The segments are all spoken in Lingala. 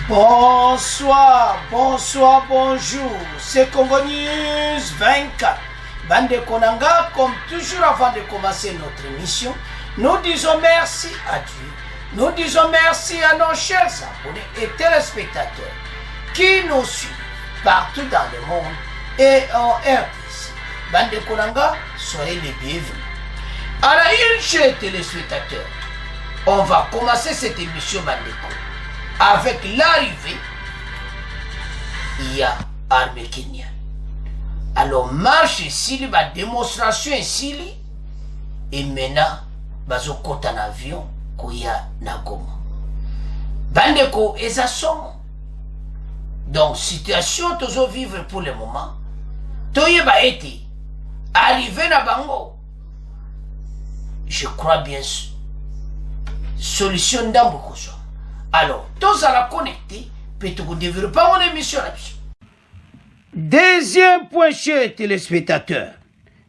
Bonsoir, bonjour, c'est Congo News 24. Bande Konanga, comme toujours avant de commencer notre émission, nous disons merci à Dieu. Nous disons merci à nos chers abonnés et téléspectateurs qui nous suivent partout dans le monde et en RDC. Bande Konanga, soyez les bienvenus. À la une, chers téléspectateurs, on va commencer cette émission Bandeko avec l'arrivée, il y a armée kenyane. Alors marche ici, la démonstration ici, et maintenant, bazo kota en avion, koya na Goma. Bandeko et ça sont. Donc situation toujours vivre pour le moment. Toye ba été arrivé na bango. Je crois bien solution d'ambo koso. Alors, tous à la connecter, peut-être développer mon émission là-dessus. Deuxième point, chers téléspectateurs.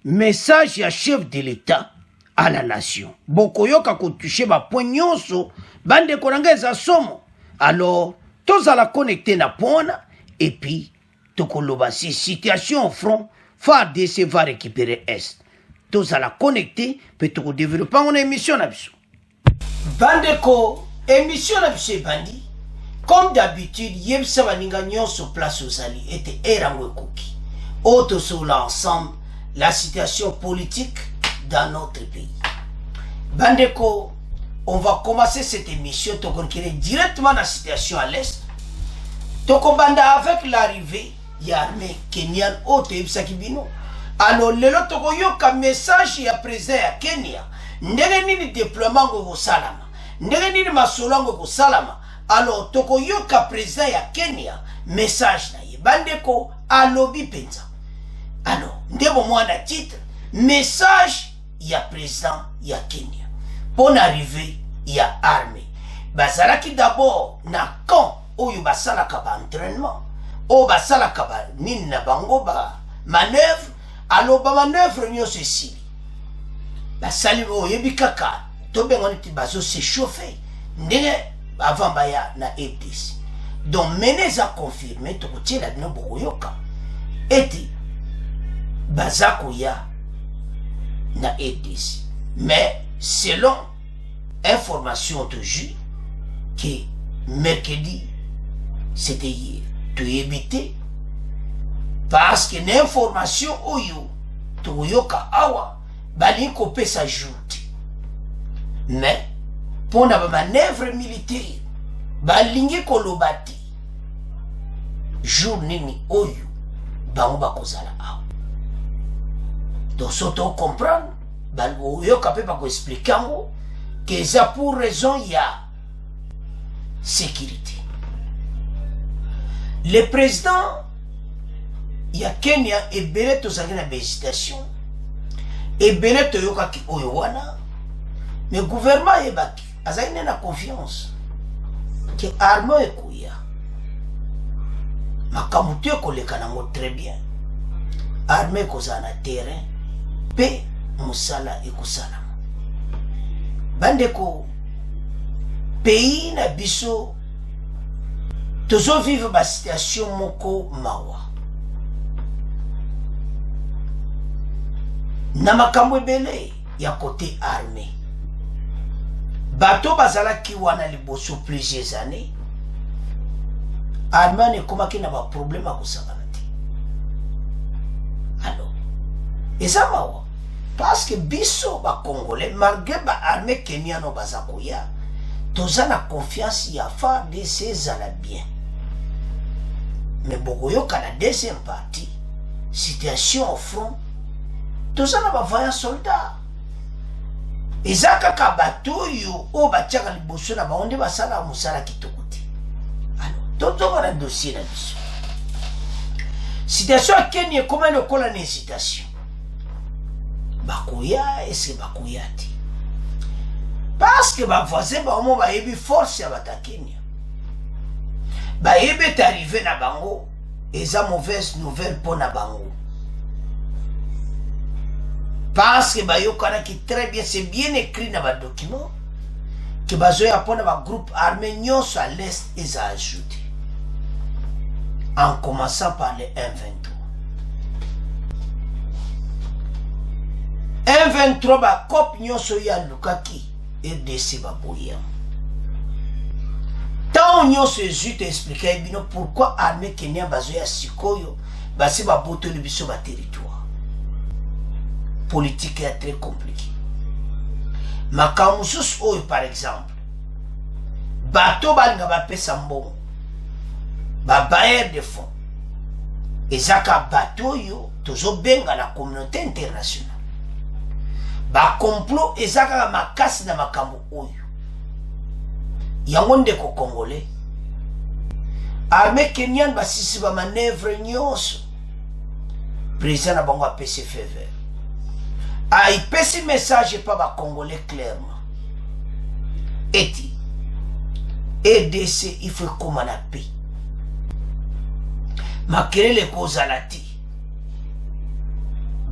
Message à chef de l'État à la nation. Bokoyoka ko touché ma poignonso, bande konanga za somo. Alors, tous à la connecter na pona, et puis, tokoloba si situation au front, FARDC va récupérer Est. Tous à la connecter, peut-être développer mon émission là-dessus. Bandeko, émission na bise bandi, comme d'habitude, yebisa baninga nyonso place aux alliés était erangwe koki. Autre sur l'ensemble, la situation politique dans notre pays. Bandeko, on va commencer cette émission directement dans la situation à l'est. Tokobanda avec l'arrivée, il y a l'armée kenyane autre yebisa kibino. Alors lelo tokoyoka message ya président ya Kenya, ndenge nini déploiement go salama. Ndenge nini masolongo ko salama. Alors tokoyoka président ya Kenya message na ye bandeko alobi penza. Alors ndebo mwana titre message ya président ya Kenya pour arriver ya armée. Bazalaki d'abord na camp oyo basalaka ba entraînement o basalaka ba nini na bango ba manœuvre. Alors ba manœuvre nyo ceci. Basali oyebi kaka tobe ngoni ti bazo se chauffer ndenge avant baya na EDC. Donc menez à confirmer to kotie la bino bokoyoka eti bazako ya na EDC. Mais selon information toujours que mercredi c'était hier to éviter parce que l'information oyo to yoka awa bali ko pesa joute. Mais pour la manœuvre militaire, balingi kolobati jour nini oyo bango bakozala awa. Donc soto comprendre, bango oyo kapé ba ko expliquer ngo que ça pour raison ya sécurité. Le président ya Kenya ebele tozali na hésitation. Ebele toyoka ki oyo wana. Mais le gouvernement yebaki azali na confiance que armée ekoya makamutu ekoleka nango très bien. Armée ekozala na terrain pe mosala ekosalama. Bandeko pays na biso tozo vivre ba situation moko mawa na makambo ebele ya côté armée. Bato bazalaki wana liboso plusieurs années. Armée ne komaki na ba problème a kosangana te. Alors, eza mawa parce que biso ba Congolais malgré ba armée kenyano bazakoya, toza na confiance ya FARDC zala bien. Mais bokoyoka na deuxième partie, situation au front, toza na ba voyant soldat. Ezaka kabato yo o batiaka liboso na baonde basala musala kitoko te. Alors, toto na dossier na biso. Situation à Kenya comment le kola na hésitation. Bakoya est-ce bakoya te. Parce que ba voisin ba omo ba yebi force ya bata Kenya. Ba yebe t'arriver na bango, eza mauvaise nouvelle pour na bango. Parce que bayokana qui très bien, c'est bien écrit dans le document que bazoya pona ba groupe armé nyonso à l'est eza ajouté. en commençant par les M23. M23 bakop nyonso ya lukaki RDC baboya. Tant nyonso ezute expliquer bino pourquoi armée Kenya bazoya sikoyo basi baboto le biso ba territoire. Politique est très compliquée. Makamusus oyo par exemple. Bato balinga bapesa mbongo. Ba bailleur de fonds. Ezaka bato yo tozo benga la communauté internationale. Ba complot ezaka makasi na makambo oyo. Yango ndeko congolais. Armée Kenyan basisi ba manœuvre nyonso. Président na bango apesi faveur. Il pesi message pas ba congolais clairement. Eti EDC il faut comme la paix. Makelele kozala ti.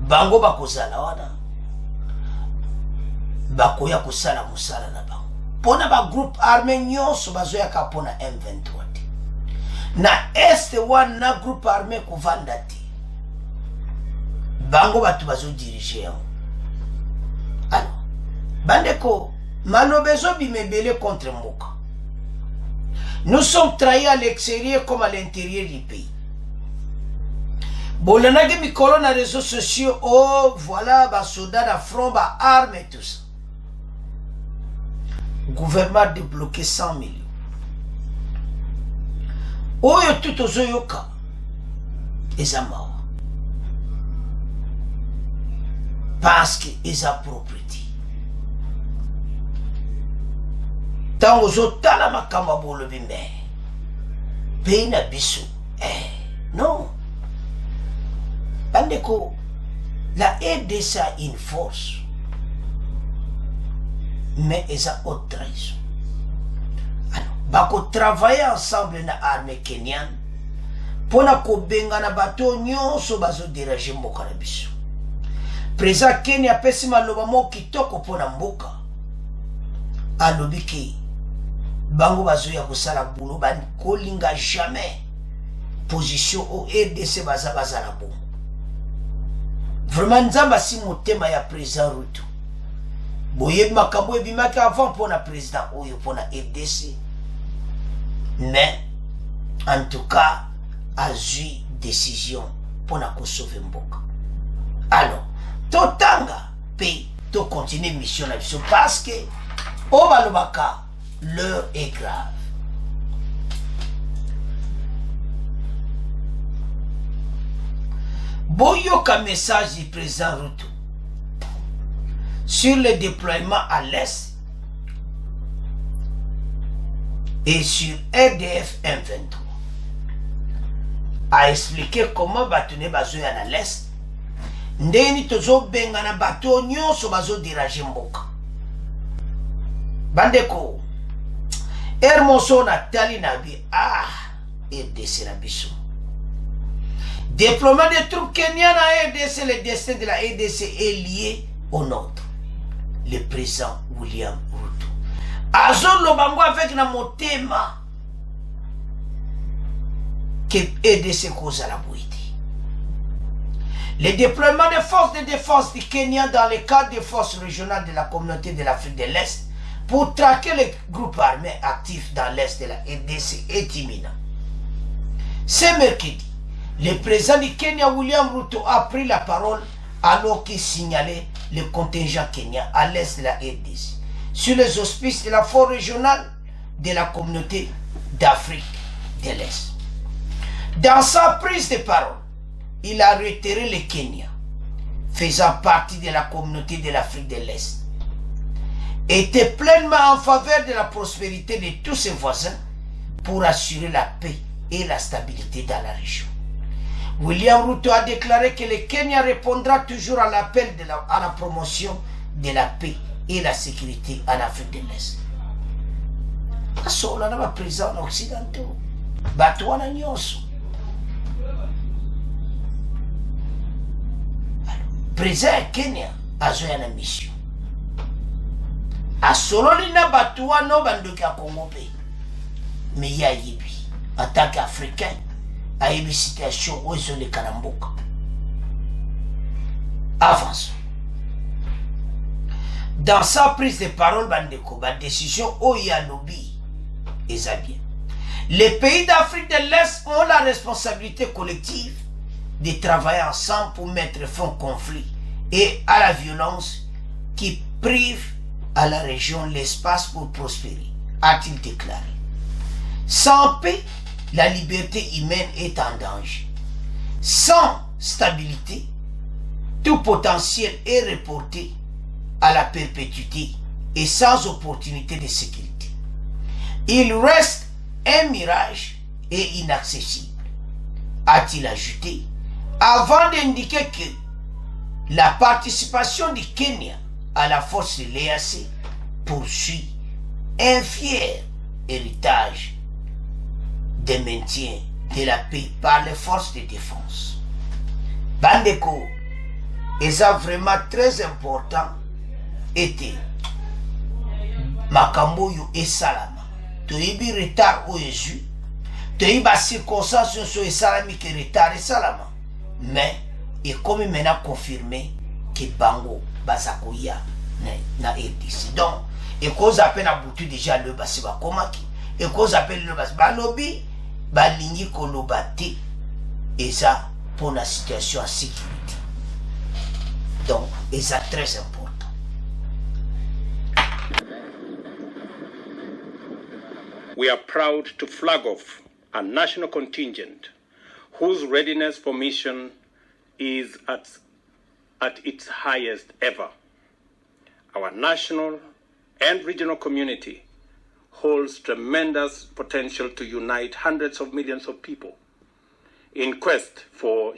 Bango bakozala wana. Bakoya kosala musala na bango. Pona ba groupe armé nyonso bazoya ka pona M23. Na este wana groupe armé kovanda ti. Bango batu bazo diriger. Alors, bandeko, malobezo bimebele contre Mboka. Nous sommes trahis à l'extérieur comme à l'intérieur du pays. Bolanage mikolo na réseaux sociaux, oh voilà, ba soldats da front, ba armes et tout ça. Gouvernement débloqué 100 millions. Oyo tout aux oyoka. Ezama. Parce que ils approprient. Tant aux autres, la makamba bolo bimbe. Pays na biso. Non. Bandeko, la RDC a une force. Mais ils ont autre trahison. Alors, bako travailler ensemble na armée kenyane. Pona ko benga na bato nyonso bazo dirager mboka na biso. Président Kenya pesi maloba mo kitoko pona mboka. Alobi ki bango bazoya kosala boulot ban kolinga jamais position au RDC bazala bon. Vraiment nzamba si motema ya président Ruto. Boye makambo ebimaki avant pona président oyo pona RDC. Mais en tout cas a eu décision pona ko sauver mboka. Alors totanga pays to continuer mission la mission parce que au balobaka l'heure est grave. Boyoka message du président Ruto sur le déploiement à l'est et sur RDF M23 a expliqué comment bâtonner bazoya à l'est. Ndeni tozo benga na bato nyonso bazo dirager mboka. Bandeko Hermoso na tali na bi RDC na biso. Déploiement des troupes kenyanes à RDC, le destin de la RDC est lié au nôtre. Le président William Ruto. Azon lobango avec na motema que RDC cause à la bouite. Le déploiement des forces de défense du Kenya dans le cadre des forces régionales de la communauté de l'Afrique de l'Est pour traquer les groupes armés actifs dans l'Est de la RDC est imminent. Ce mercredi, le président du Kenya, William Ruto, a pris la parole alors qu'il signalait le contingent kenyan à l'Est de la RDC sur les auspices de la force régionale de la communauté d'Afrique de l'Est. Dans sa prise de parole, il a retiré le Kenya, faisant partie de la communauté de l'Afrique de l'Est, était pleinement en faveur de la prospérité de tous ses voisins pour assurer la paix et la stabilité dans la région. William Ruto a déclaré que le Kenya répondra toujours à l'appel à la promotion de la paix et la sécurité en Afrique de l'Est. Asola na président occidentaux, batwana nyonso. Président Kenya azoya na mission. Asololi na batuwa no bandoki ya Congo pe. Mais ya yibi, en tant qu'Africain, à une situation où ils ont les caramboka. Avance. Dans sa prise de parole, Bandeko, la décision où il y a lobby, et ça bien. Les pays d'Afrique de l'Est ont la responsabilité collective de travailler ensemble pour mettre fin au conflit et à la violence qui prive à la région l'espace pour prospérer, a-t-il déclaré. Sans paix, la liberté humaine est en danger. Sans stabilité, tout potentiel est reporté à la perpétuité et sans opportunité de sécurité. Il reste un mirage et inaccessible, a-t-il ajouté, avant d'indiquer que la participation du Kenya à la force de l'EAC poursuit un fier héritage de maintien de la paix par les forces de défense. Bandeko, et ça vraiment très important, était Makambo yo et Salama. Tu as retard au Jésus, tu as eu des circonstances sur le salami qui retard et Salama. Mais, et comme il m'a confirmé que Bango, Basakoya, na RDC. Donc, et qu'on appelle à boutu déjà le Basiba Komaki, et qu'on appelle le Basiba Lobby, Balingi Kolobati, et ça pour la situation en sécurité. Donc, et ça très important. We are proud to flag off a national contingent whose readiness for mission is at its highest ever. Our national and regional community holds tremendous potential to unite hundreds of millions of people in quest for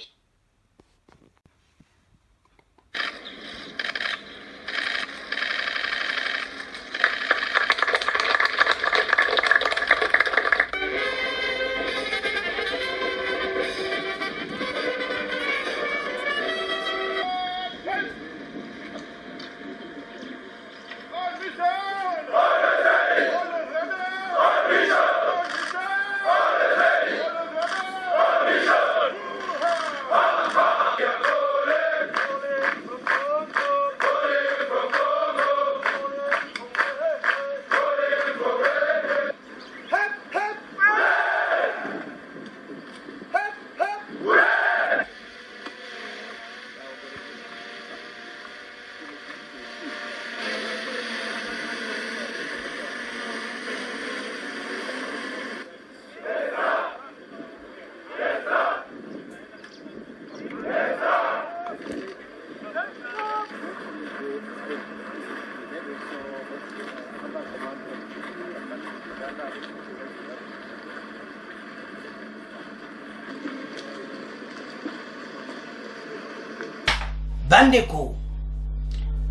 Bandeko,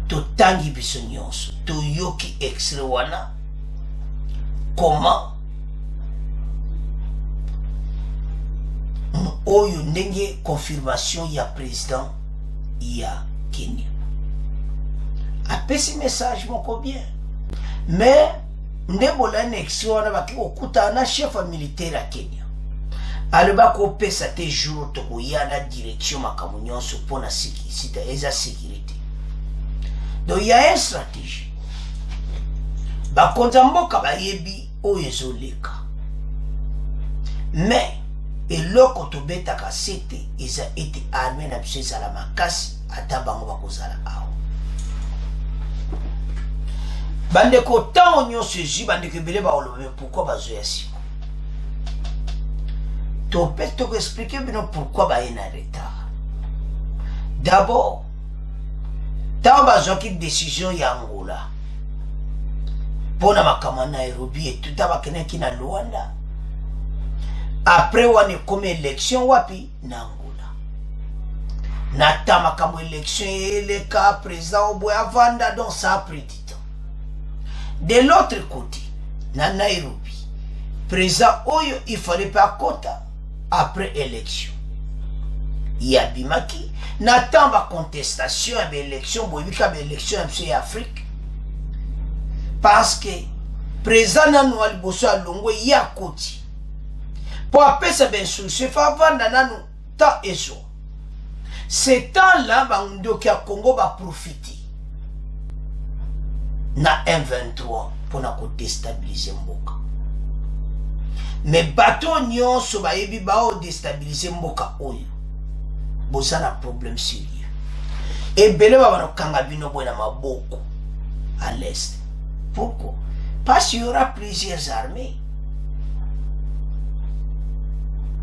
to tangi biso nyonso, to yoki extrait wana, comment oyo ndenge confirmation ya président ya Kenya. Apesi message moko bien. Mais ndebola na extrait wana baki okuta na chef militaire ya Kenya. Aloba ko pesa te jour to koyana direction makamu nyonso pona sita eza sécurité. Donc il y a une stratégie. Bakonza mboka bayebi oyo ezoleka. Mais eloko tobetaka sete eza ete armée na biso ezala makasi ata bango bakozala awa. Bandeko tango nyonso ezwi bandeko ebele baoloba pourquoi bazoya siko. To peut expliquer pourquoi il y a un retard. D'abord, tant que une décision ya Angola, pour na Nairobi et tout qui na Luanda. Après on est comme élection wapi na Angola. Nata makambo élection le cas président au Boyavanda, donc ça a pris du temps. De l'autre côté, na Nairobi, président Oyo il fallait pas quota. Après élection, il y a Bimaki, n'attend pas contestation à l'élection, l'élection en Afrique. Parce que, présent dans nous, il y a côté. pour apesa bensusu favanda nanu ta eso. Ce temps-là, bandoki a Congo va profiter na M23 pour na déstabiliser mboka. Mais bateau nyonso ba yebi ba o déstabiliser mboka oyo. Boza na problème sérieux. Et bele ba bano kanga bino boy na maboko à l'est. Pourquoi? Parce qu'il y aura plusieurs armées.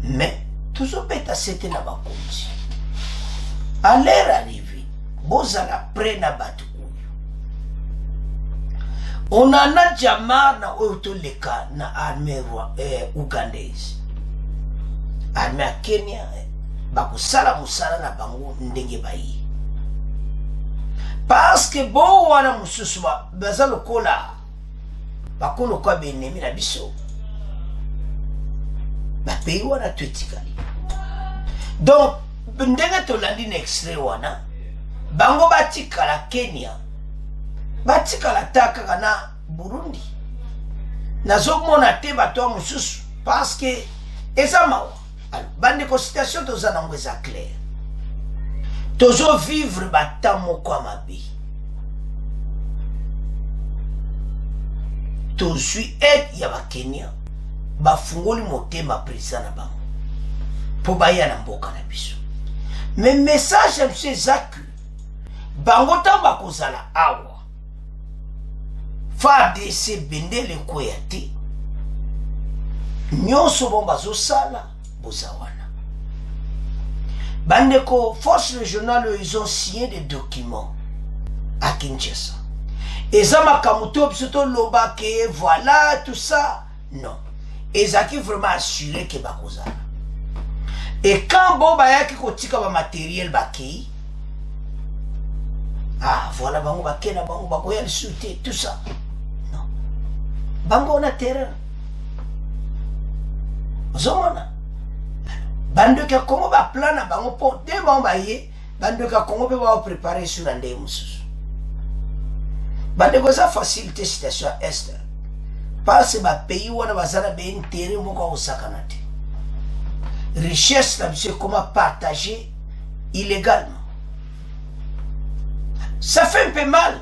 Mais toujours beta c'était na bakonzi. À l'heure arrivée, boza la près na batu oyo. On en a déjà marre na autoleka na armée ougandaise. Armée à Kenya, bakusala musala na bango ndenge bayi. Parce que bon wana mususu baza lokola bakolo kwa benemi na biso. Ba pays wana twetikali. Donc ndenge tolandi na extrait wana bango batikala Kenya batikala taka na Burundi nazomona te bato mususu parce que eza mawa bande constitution toza nango eza clair tozo vivre bata moko mabe tozwi aide ya bakenya bafungoli motema président na bango po baya na mboka na biso. Mais message à M. Zak, bangotan bakozala awa. FARDC bende le koyate. Nyonso bon bazo sala bozawana. Bandeko force régionale ils ont signé des documents à Kinshasa. Et ça m'a kamuto bisoto loba ke voilà tout ça non. Et ça qui vraiment assuré que bakozala. Et quand Boba yaki kotika ba matériel baki, ah voilà bango bakena bango bakoya le souté tout ça. Non. Bango na terrain. Zomona. Bando ka Congo ba plan na bango po de ba ye, bando ka Congo be ba préparer sur la ndé mususu. Bande ko za facilité situation est. Parce ba pays wana bazana be intérêt moko osakanate. Richesse là, monsieur, comment partager illégalement. Ça fait un peu mal.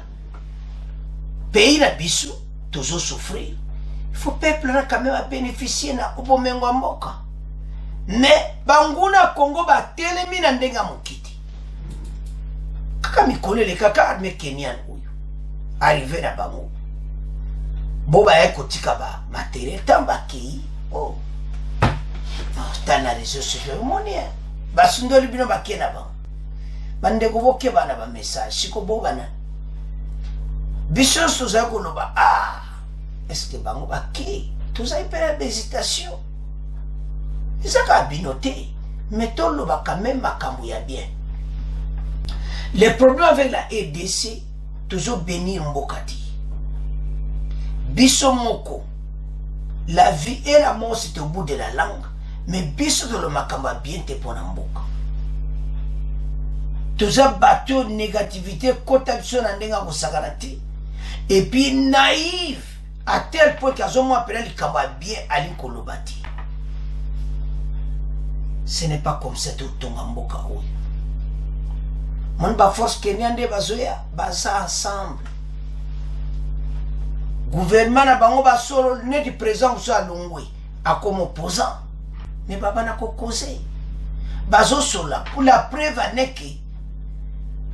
Pays la bissou, toujours souffrir. Il faut peuple là quand même à bénéficier na obomengo mboka. Mais banguna Congo ba telemi na ndenga mokiti. Kaka mikole le kaka armée kenyan oyo. Arrivé na bango. Boba eko tika ba matériel tamba ki oh. Dans la réseau social, monia. Basundoli bino bakena ba. Bande ko boke bana ba message, siko bo bana. Biso soza ko loba ah. Est-ce que bango baki? Tous ay pere d'hésitation. Ils a binoté, mais tout le va quand même makambu ya bien. Les problèmes avec la RDC, toujours béni mbokati. Biso moko. La vie et la mort c'est au bout de la langue. Mais biso de le makamba bien te pour mboka. Toujours bateau négativité, contaction en denga kosaganati. Et puis naïf à tel point qu'à son moment appelé le kamba bien à l'inkolobati. Ce n'est pas comme ça tout ton mboka oyo. Mon ba force kenyan de bazoya basa ensemble. Gouvernement na bango ba solo ne di présent so alongwe a comme opposant. Mais baba na ko causer. Bazo sola pour la preuve aneke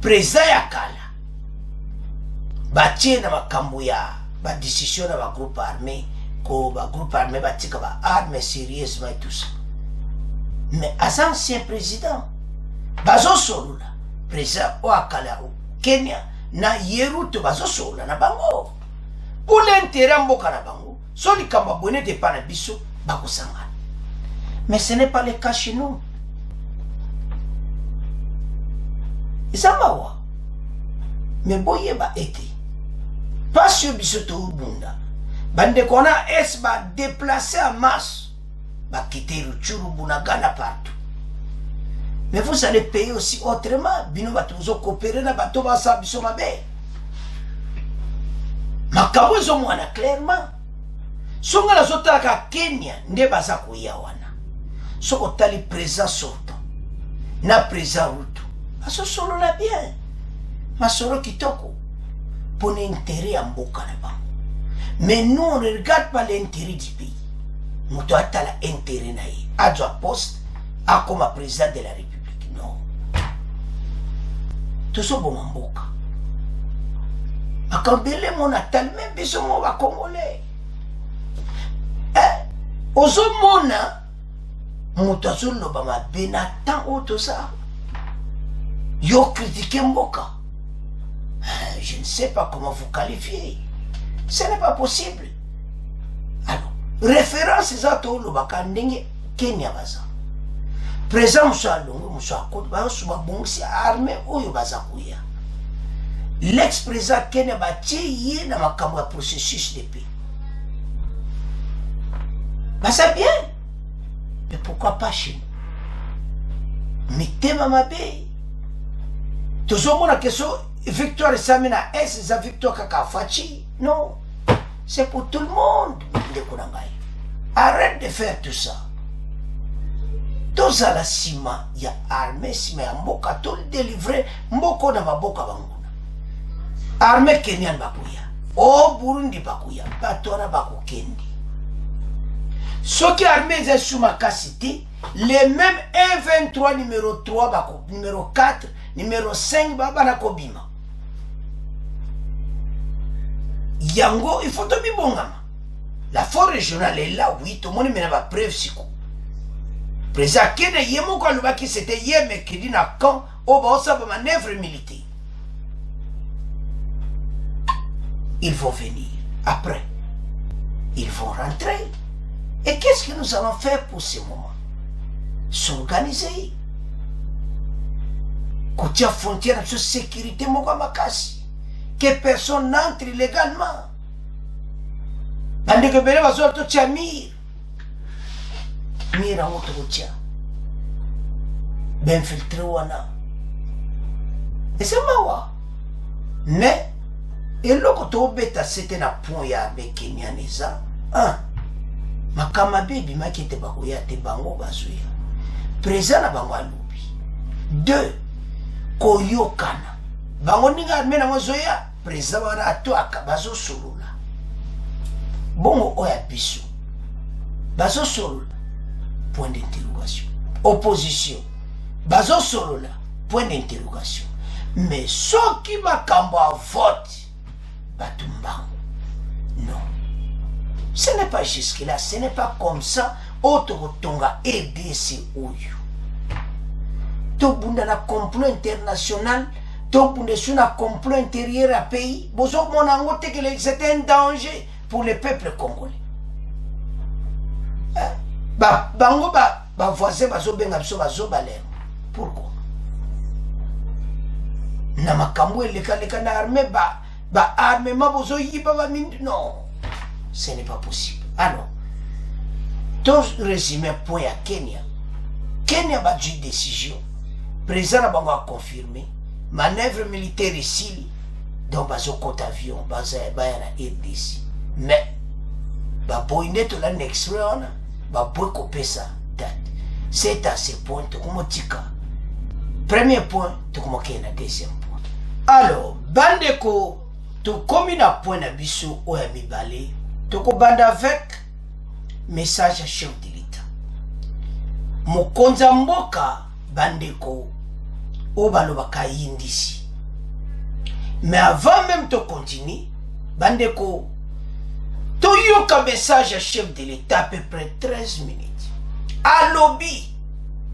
présent ya kala. Ba tie na makambo ya ba décision na ba groupe armé ko ba groupe armé ba tika ba arme sérieusement et tout ça. Mais as ancien président bazo solo la président o akala o Kenya na yeruto bazo solo na bango. Pour l'intérêt mboka na bango, so li kamba bonne de pana biso bakosanga. Mais ce n'est pas le cas chez nous. Isamawa. Mais boye ba été. Pas sur biso to bunda. Bande kona es ba déplacer en masse. Ba quitter Rutshuru Bunagana partout. Mais vous allez payer aussi autrement. Bino ba tuzo coopérer na bato ba sa biso mabe. Makabuzo mwana clairement. Songa la zotaka Kenya nde baza kuya wana. so otali présent sortant na présent rutu basosolola bien masolo kitoko pour l'intérêt ya mboka na bango. Mais nous on ne regarde pas l'intérêt du pays. Moto atala intérêt na ye adwa poste a comme président de la République. Non, tozo boma mboka akambele mona tal même biso mo ba congolais ozo mona moto azoloba mabe na temps oyo toza yo critiquer mboka. Je ne sais pas comment vous qualifier. Ce n'est pas possible. Alors, référence eza tolobaka ndenge Kenya baza présent muso alongo muso akoti bayoso babongisi armée oyo baza kuya. L'ex-président Kenya batie ye na makambo ya processus de paix. Baza bien. Mais pourquoi pas chez nous? Mitema mabe. Tozomona keso victoire Samina est sa victoire kaka fachi. Non. C'est pour tout le monde. Arrête de faire tout ça. Dans la cima, il y a armée, cima, il y a mboka, tout le délivré, mboko na maboka banguna. Armée Kenyan bakuya. Oh Burundi bakuya. Batona baku kendi. Ce qui armée est sous ma cité, les mêmes 1-23 numéro 3 bako, numéro 4, numéro 5 baba kobima. Yango, il faut te bibongama. La force régionale est là, oui, tout le monde n'a pas preuve siko. Président Kenya yemo kwa lubaki c'était hier mercredi na camp au bossa de manœuvre militaire. Ils vont venir après. Ils vont rentrer. Et qu'est-ce que nous allons faire pour ce moment? S'organiser. Côté frontière de sécurité Mogamakasi. Que personne n'entre illégalement. Tandis que Bélé va sur tout Mir. Mir en autre routier. Ben filtré wana. Et c'est mawa. Mais, et là, quand on bêta, c'était un point ya avec Kenya Neza. Un. Makama baby makete bakoya te bango bazuya. Présent na bango alubi. Deux. Koyokana. Bango ninga armé na mozoya. Présent wana ato akabazo solula. Bongo oya biso. Bazo solula. Point d'interrogation. Opposition. Bazo solula. Point d'interrogation. Mais ceux qui makambo à vote. Batumbango. Non. Ce n'est pas jusque-là, ce n'est pas comme ça. Autre tonga RDC Oyo. Tobunda na complot international, tobunda sur na complot intérieur à pays. Bozo monangote que c'est un danger pour le peuple congolais. Bango ba voisin bazo benga biso bazo balem. Pourquoi? Na makambo leka na armée ba armement bozo yiba ba mindu non. Ce n'est pas possible. Alors, tout résumé point à Kenya. Kenya a pris une décision. Président a confirmé. Manœuvre militaire ici. Donc, il y a un compte avion. Il y a un RDC. Mais, il y a un net là next round. Il y a un coupé ça. C'est à ce point. Premier point, tu as un deuxième point. Alors, Bandeko, tu comme un point de biso ou un mibalé. Toko banda avec message à chef de l'État. Mokonza mboka bandeko obalobaka yindisi. Mais avant même de continuer, bandeko to yoka message à chef de l'État à peu près 13 minutes. À lobby,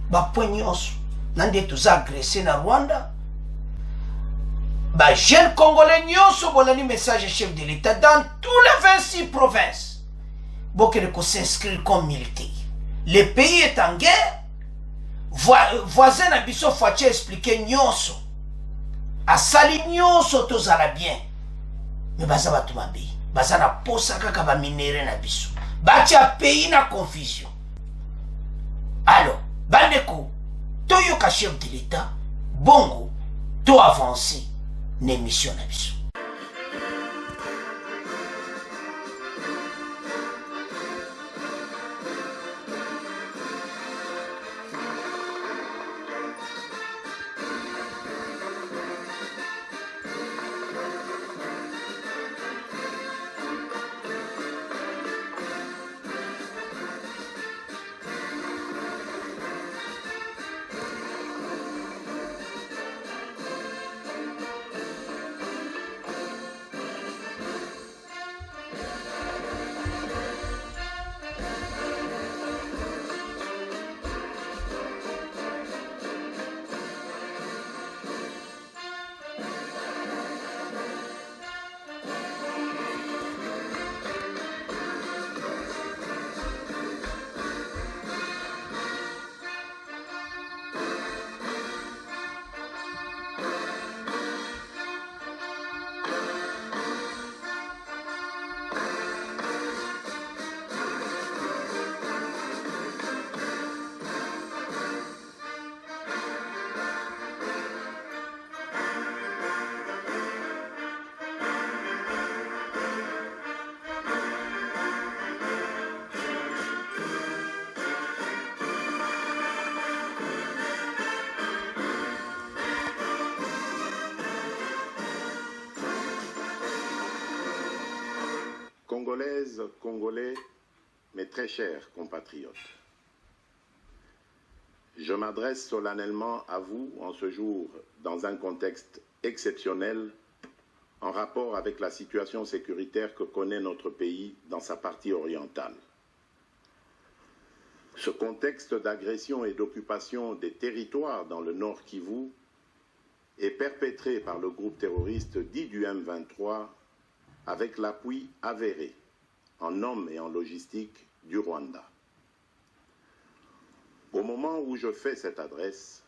ba poignos nande tous agressé na Rwanda. Bah, jeunes Congolais nyonso bolani message chef de l'État dans tous les 26 provinces. Bokere ko s'inscrire comme militaire. Le pays est en guerre. Voisin na biso Fouaché expliquer nyonso. Asali nyonso tozala bien. Mais baza batu mabe. Baza na posa kaka ba minere na biso. Bati a pays na confusion. Alors, bandeko, to yoka chef de l'État, bongo, to avancer. N'émission na biso. Congolais, mes très chers compatriotes, je m'adresse solennellement à vous en ce jour dans un contexte exceptionnel en rapport avec la situation sécuritaire que connaît notre pays dans sa partie orientale. Ce contexte d'agression et d'occupation des territoires dans le Nord Kivu est perpétré par le groupe terroriste dit du M23 avec l'appui avéré en hommes et en logistique du Rwanda. Au moment où je fais cette adresse,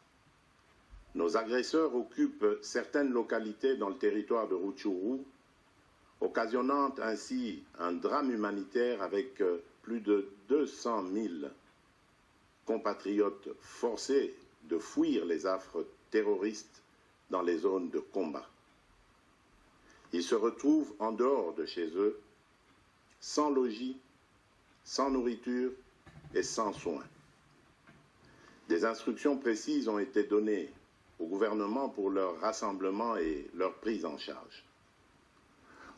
nos agresseurs occupent certaines localités dans le territoire de Rutshuru, occasionnant ainsi un drame humanitaire avec plus de 200 000 compatriotes forcés de fuir les affres terroristes dans les zones de combat. Ils se retrouvent en dehors de chez eux, sans logis, sans nourriture et sans soins. Des instructions précises ont été données au gouvernement pour leur rassemblement et leur prise en charge.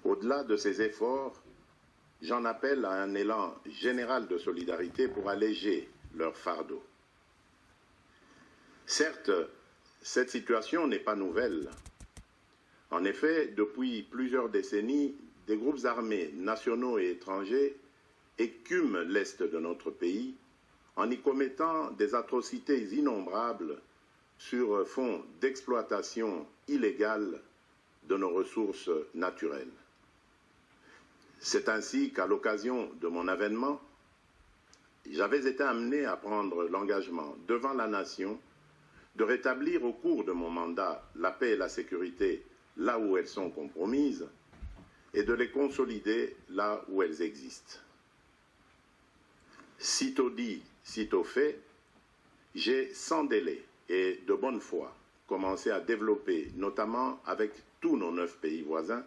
Au-delà de ces efforts, j'en appelle à un élan général de solidarité pour alléger leur fardeau. Certes, cette situation n'est pas nouvelle. En effet, depuis plusieurs décennies, des groupes armés nationaux et étrangers écument l'est de notre pays en y commettant des atrocités innombrables sur fond d'exploitation illégale de nos ressources naturelles. C'est ainsi qu'à l'occasion de mon avènement, j'avais été amené à prendre l'engagement devant la nation de rétablir au cours de mon mandat la paix et la sécurité là où elles sont compromises et de les consolider là où elles existent. Sitôt dit, sitôt fait, j'ai sans délai et de bonne foi commencé à développer, notamment avec tous nos 9 pays voisins,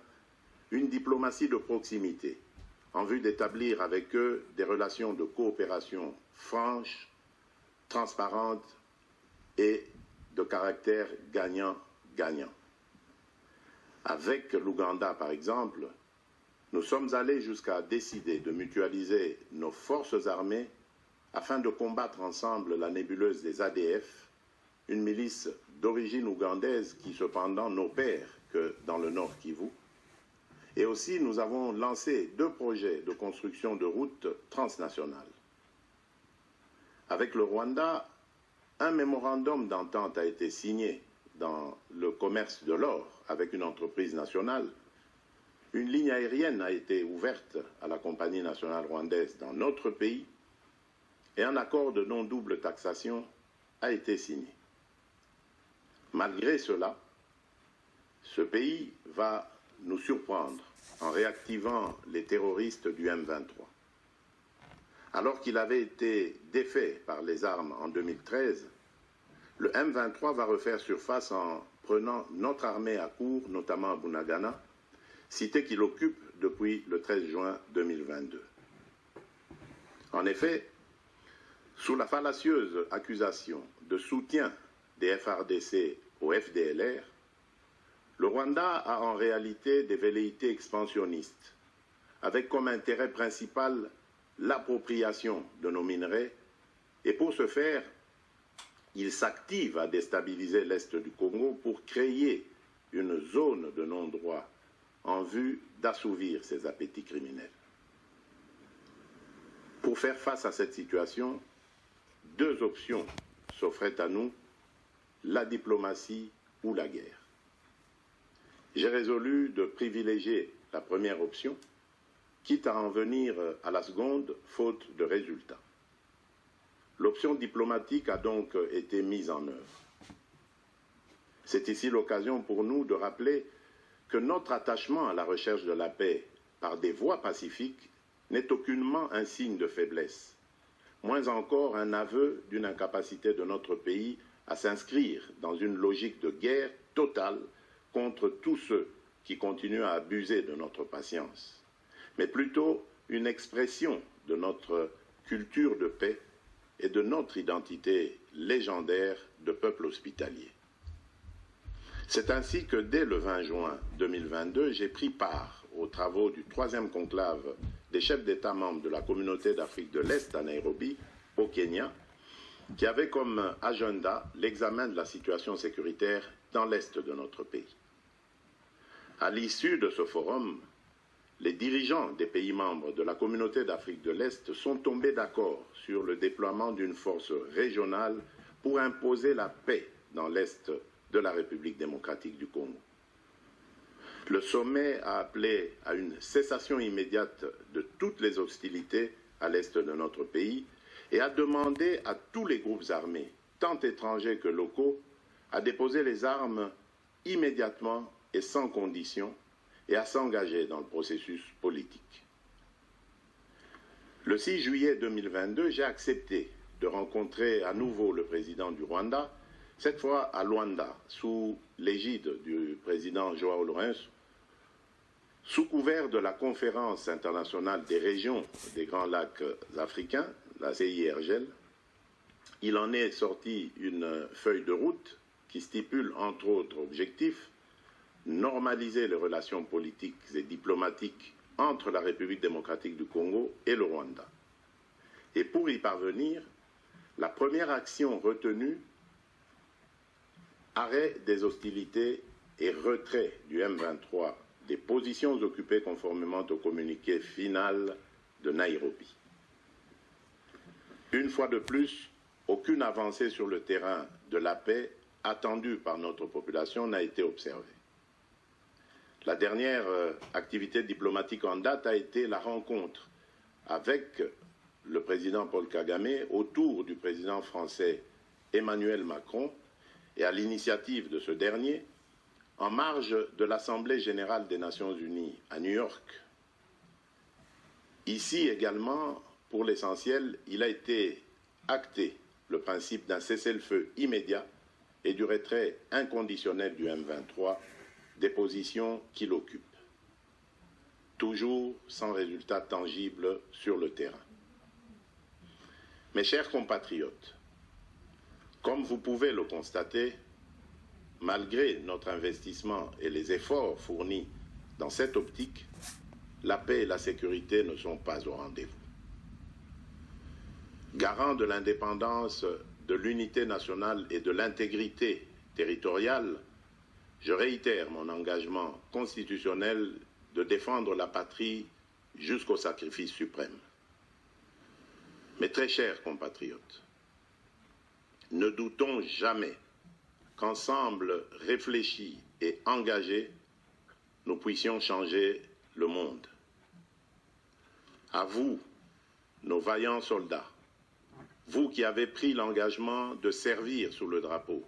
une diplomatie de proximité en vue d'établir avec eux des relations de coopération franches, transparentes et de caractère gagnant-gagnant. Avec l'Ouganda, par exemple, nous sommes allés jusqu'à décider de mutualiser nos forces armées afin de combattre ensemble la nébuleuse des ADF, une milice d'origine ougandaise qui cependant n'opère que dans le Nord Kivu. Et aussi, nous avons lancé 2 projets de construction de routes transnationales. Avec le Rwanda, un mémorandum d'entente a été signé dans le commerce de l'or avec une entreprise nationale. Une ligne aérienne a été ouverte à la compagnie nationale rwandaise dans notre pays et un accord de non-double taxation a été signé. Malgré cela, ce pays va nous surprendre en réactivant les terroristes du M23. Alors qu'il avait été défait par les armes en 2013, le M23 va refaire surface en prenant notre armée à court, notamment à Bunagana, cité qu'il occupe depuis le 13 juin 2022. En effet, sous la fallacieuse accusation de soutien des FRDC au FDLR, le Rwanda a en réalité des velléités expansionnistes, avec comme intérêt principal l'appropriation de nos minerais, et pour ce faire, il s'active à déstabiliser l'Est du Congo pour créer une zone de non-droit en vue d'assouvir ses appétits criminels. Pour faire face à cette situation, 2 options s'offraient à nous, la diplomatie ou la guerre. J'ai résolu de privilégier la première option, quitte à en venir à la seconde, faute de résultats. L'option diplomatique a donc été mise en œuvre. C'est ici l'occasion pour nous de rappeler que notre attachement à la recherche de la paix par des voies pacifiques n'est aucunement un signe de faiblesse, moins encore un aveu d'une incapacité de notre pays à s'inscrire dans une logique de guerre totale contre tous ceux qui continuent à abuser de notre patience, mais plutôt une expression de notre culture de paix et de notre identité légendaire de peuple hospitalier. C'est ainsi que dès le 20 juin 2022, j'ai pris part aux travaux du 3e conclave des chefs d'État membres de la communauté d'Afrique de l'Est à Nairobi, au Kenya, qui avait comme agenda l'examen de la situation sécuritaire dans l'Est de notre pays. À l'issue de ce forum, les dirigeants des pays membres de la communauté d'Afrique de l'Est sont tombés d'accord sur le déploiement d'une force régionale pour imposer la paix dans l'Est de la République démocratique du Congo. Le sommet a appelé à une cessation immédiate de toutes les hostilités à l'Est de notre pays et a demandé à tous les groupes armés, tant étrangers que locaux, à déposer les armes immédiatement et sans condition et à s'engager dans le processus politique. Le 6 juillet 2022, j'ai accepté de rencontrer à nouveau le président du Rwanda, cette fois à Luanda, sous l'égide du président Joao Lourenço, sous couvert de la conférence internationale des régions des Grands Lacs africains, la CIRGL. Il en est sorti une feuille de route qui stipule entre autres objectifs normaliser les relations politiques et diplomatiques entre la République démocratique du Congo et le Rwanda. Et pour y parvenir, la première action retenue, arrêt des hostilités et retrait du M23 des positions occupées conformément au communiqué final de Nairobi. Une fois de plus, aucune avancée sur le terrain de la paix attendue par notre population n'a été observée. La dernière activité diplomatique en date a été la rencontre avec le président Paul Kagame autour du président français Emmanuel Macron et à l'initiative de ce dernier en marge de l'Assemblée générale des Nations unies à New York. Ici également, pour l'essentiel, il a été acté le principe d'un cessez-le-feu immédiat et du retrait inconditionnel du M23 des positions qu'il occupe, toujours sans résultat tangible sur le terrain. Mes chers compatriotes, comme vous pouvez le constater, malgré notre investissement et les efforts fournis dans cette optique, la paix et la sécurité ne sont pas au rendez-vous. Garant de l'indépendance, de l'unité nationale et de l'intégrité territoriale, je réitère mon engagement constitutionnel de défendre la patrie jusqu'au sacrifice suprême. Mes très chers compatriotes, ne doutons jamais qu'ensemble réfléchis et engagés, nous puissions changer le monde. À vous, nos vaillants soldats, vous qui avez pris l'engagement de servir sous le drapeau,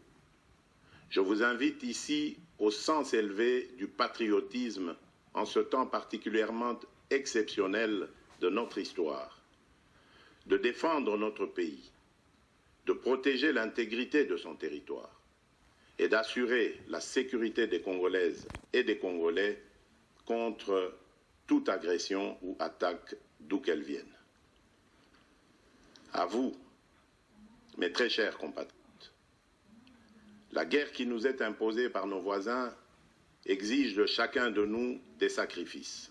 je vous invite ici au sens élevé du patriotisme en ce temps particulièrement exceptionnel de notre histoire, de défendre notre pays, de protéger l'intégrité de son territoire et d'assurer la sécurité des Congolaises et des Congolais contre toute agression ou attaque d'où qu'elle vienne. À vous, mes très chers compatriotes, la guerre qui nous est imposée par nos voisins exige de chacun de nous des sacrifices.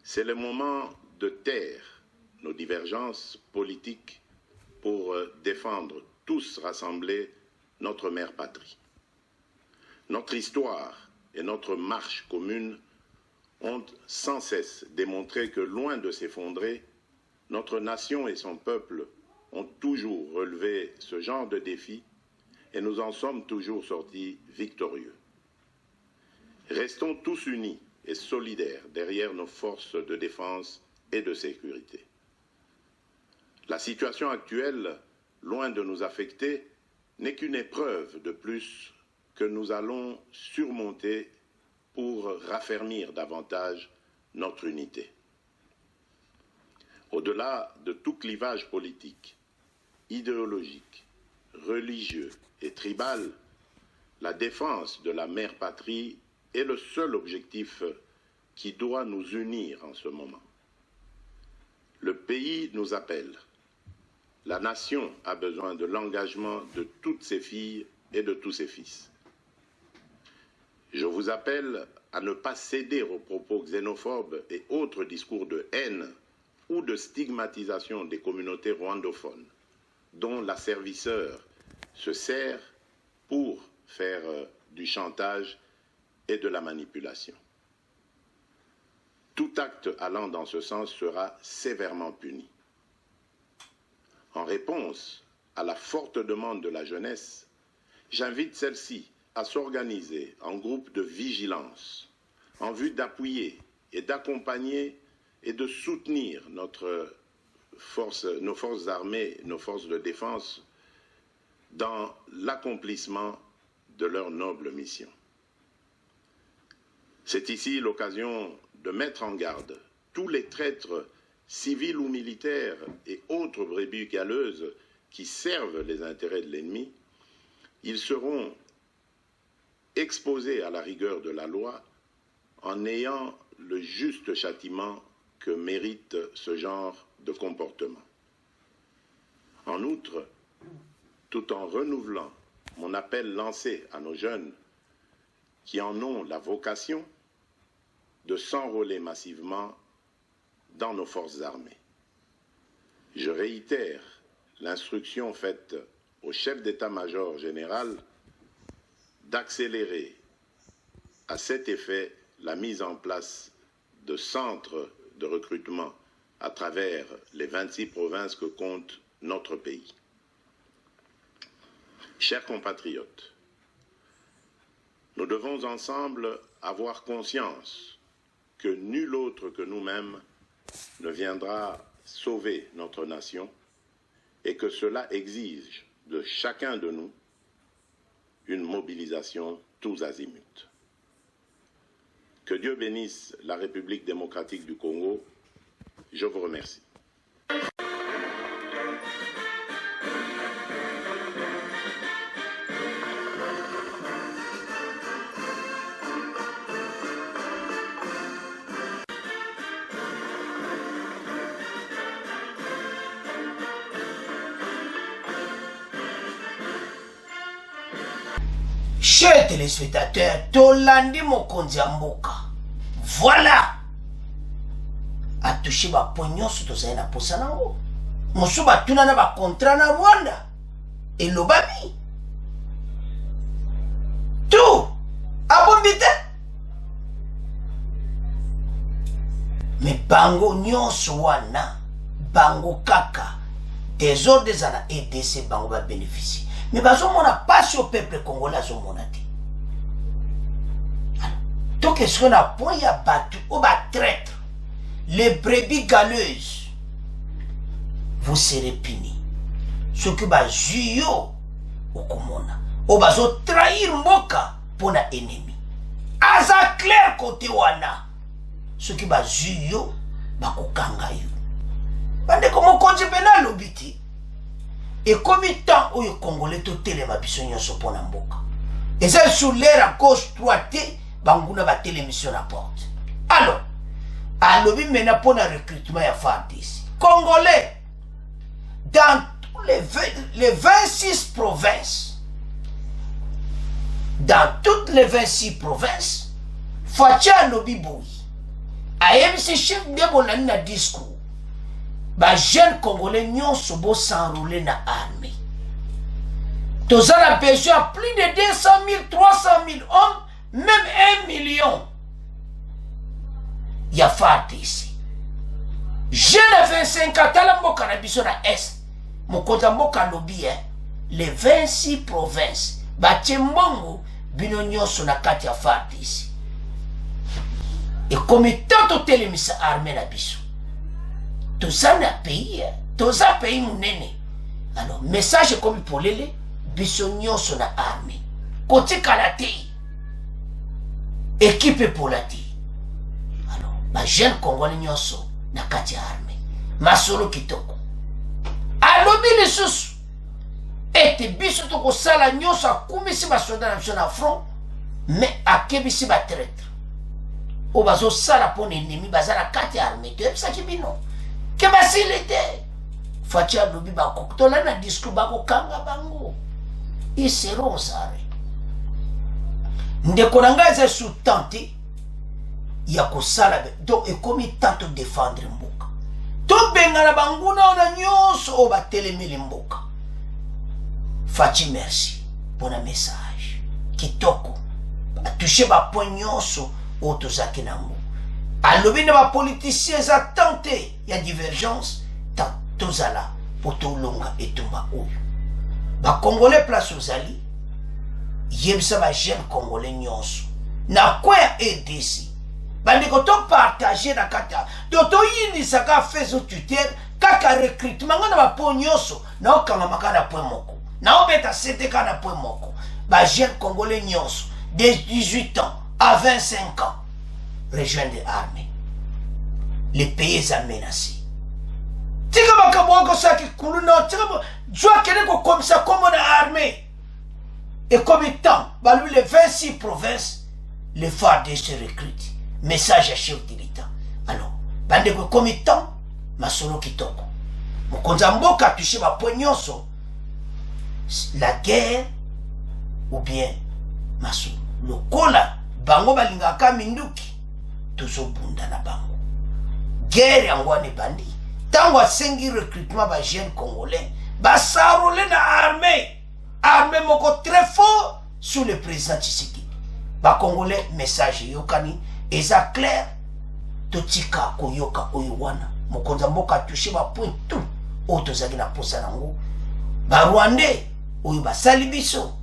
C'est le moment de taire nos divergences politiques pour défendre tous rassemblés notre mère patrie. Notre histoire et notre marche commune ont sans cesse démontré que, loin de s'effondrer, notre nation et son peuple ont toujours relevé ce genre de défi et nous en sommes toujours sortis victorieux. Restons tous unis et solidaires derrière nos forces de défense et de sécurité. La situation actuelle, loin de nous affecter, n'est qu'une épreuve de plus que nous allons surmonter pour raffermir davantage notre unité. Au-delà de tout clivage politique, idéologique, religieux et tribal, la défense de la mère patrie est le seul objectif qui doit nous unir en ce moment. Le pays nous appelle. La nation a besoin de l'engagement de toutes ses filles et de tous ses fils. Je vous appelle à ne pas céder aux propos xénophobes et autres discours de haine ou de stigmatisation des communautés rwandophones, dont l'asservisseur se sert pour faire du chantage et de la manipulation. Tout acte allant dans ce sens sera sévèrement puni. En réponse à la forte demande de la jeunesse, j'invite celle-ci à s'organiser en groupe de vigilance en vue d'appuyer et d'accompagner et de soutenir nos forces armées, nos forces de défense dans l'accomplissement de leur noble mission. C'est ici l'occasion de mettre en garde tous les traîtres civils ou militaires et autres brebis galeuses qui servent les intérêts de l'ennemi. Ils seront exposés à la rigueur de la loi en ayant le juste châtiment que mérite ce genre de comportement. En outre, tout en renouvelant mon appel lancé à nos jeunes qui en ont la vocation de s'enrôler massivement dans nos forces armées. Je réitère l'instruction faite au chef d'état-major général d'accélérer à cet effet la mise en place de centres de recrutement à travers les 26 provinces que compte notre pays. Chers compatriotes, nous devons ensemble avoir conscience que nul autre que nous-mêmes ne viendra sauver notre nation et que cela exige de chacun de nous une mobilisation tous azimuts. Que Dieu bénisse la République démocratique du Congo. Je vous remercie. Chers téléspectateurs, Tolandi Mokonzi Mboka. Voilà. A touché ba pognon sur toza na posanango. Mosu ba tuna na ba contrat na Rwanda. Et lobami. Tout. Abombite. Mais bango nyonso wana. Bango kaka. Des ordres des ana EDC bango ba bénéficier. Mais bazo mona pas sur le peuple congolais zo mona te. Donc est-ce qu'on a point ya battu ou ba traître les brebis galeuses, vous serez punis. Ce que ba juyo okomona o bazo trahir mboka pour na ennemi. Aza clair côté wana. Ce que ba juyo ba kokanga yo. Bande comme konji pena lobiti. Et comme il temps où les Congolais tout téléma biso nyonso pona mboka. Et ça sur l'air à gauche droite banguna ba télémission à porte. Alors, à l'obi maintenant pour le recrutement ya FARDC. Congolais dans tous les 26 provinces. Dans toutes les 26 provinces, Fatia lobi boui. Ayem se chef de bolani na discours. Ba jeunes Congolais nyonso bo s'enrouler na armée. Tous a besoin plus de 200 000, 300 000 hommes, même 1 million. Il y a fait ici. Jeune 25 ans, tala mboka na biso na est. Mokonza mboka lobi les 26 provinces. Ba tembongo bino nyonso na kati ya fait ici. Et comme tant to telemisa armée na biso. Tout ça n'a pays, tout ça pays mounene. Alors, message comme pour les bisognos sur la armée. Côté Kalate, équipe pour la ti. Alors, ma jeune Congolais nyonso na kati armée. Ma solo kitoko. Alors, les sous. Et te biso to ko sala nyonso akumi si ba soldat na sur front, mais akebi si ba traître. O bazo sala pour ennemi bazala kati armée. Tu ça qui bino. Que facilité. Fatia lobi ba koktola na discours ba kokanga bango. Ils seront sare. Ndeko nanga ze sous-tenti ya kosala donc ekomi tanto défendre mboka tobengana banguna ona nyonso oyo batelemeli mboka. Fachi merci mpona message kitoko atouche bapoint nyonso oyo tozalaki nango alobi na bapoliticien eza tante ya divergence tozala mpo tolonga etumba oyo bakongolais place ozali yebisa bajeune congolais nyonso na kwa ya ADC bandeko topartage na kata totoyinisaka fezo tuteur kaka recrutement nga na bapo nyonso naokangamaka na point moko naobeta CTK na point moko bajeune congolais nyonso de 18 ans à 25 ans rejoindre l'armée. Le pays est menacé. Tika bakaboko saki kuluna tika jwa kene ko comme ça comme on a armée. Et comme temps, bah lui les 26 provinces les FARDC se recrutent. Message à chef de l'État. Alors, bande ko comme temps masolo kitoko. Mokonza mboka touché ba poignonso. La guerre ou bien masolo. Lokola bango balingaka minduki tozobunda na bango. Guerre yango ne bandi. Tango asengi recrutement ba jeune congolais, ba sarole na armée. Armée moko très fort sous le président Tshisekedi. Ba congolais message yokani eza clair totika koyoka oyo wana. Mokonza mboka touché ba point tout. Otozaki na posa nango. Ba Rwandais oyo ba salibiso.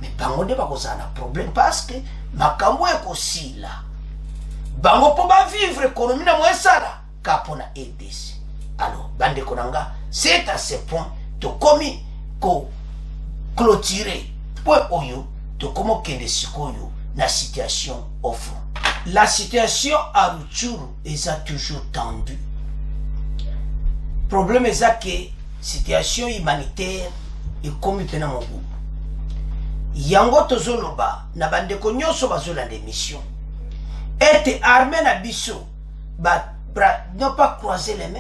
Mais bango de bakozala na problème parce que makambo ekosila. Bango po ba vivre économie na mwesala kapona ADC. Alors bande konanga c'est à ce point to komi ko clôturer point oyo to komo kende sikoyo na situation au front. La situation à Rutshuru est toujours tendue. Problème est que situation humanitaire est comme pena mongu. Yango tozoloba na bandeko nyonso bazolanda émission. Ete armée na biso n'ont pas croisé les mains.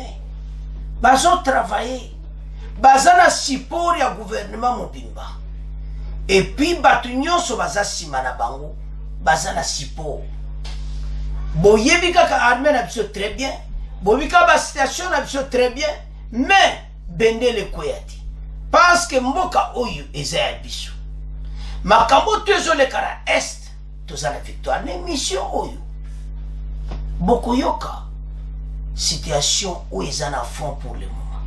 Bazo travailler. Bazana support ya gouvernement mobimba. Et puis batu nyonso baza sima na bango. Bazana support. Boyebi kaka armée na biso très bien. Bobika ba station na biso très bien. Mais bende le koyati. Parce que mboka oyo eza ya biso. Makambo tezole kara est. Tozala victoire na mission oyo. Bokoyoka. Situation où ils en font pour le moment.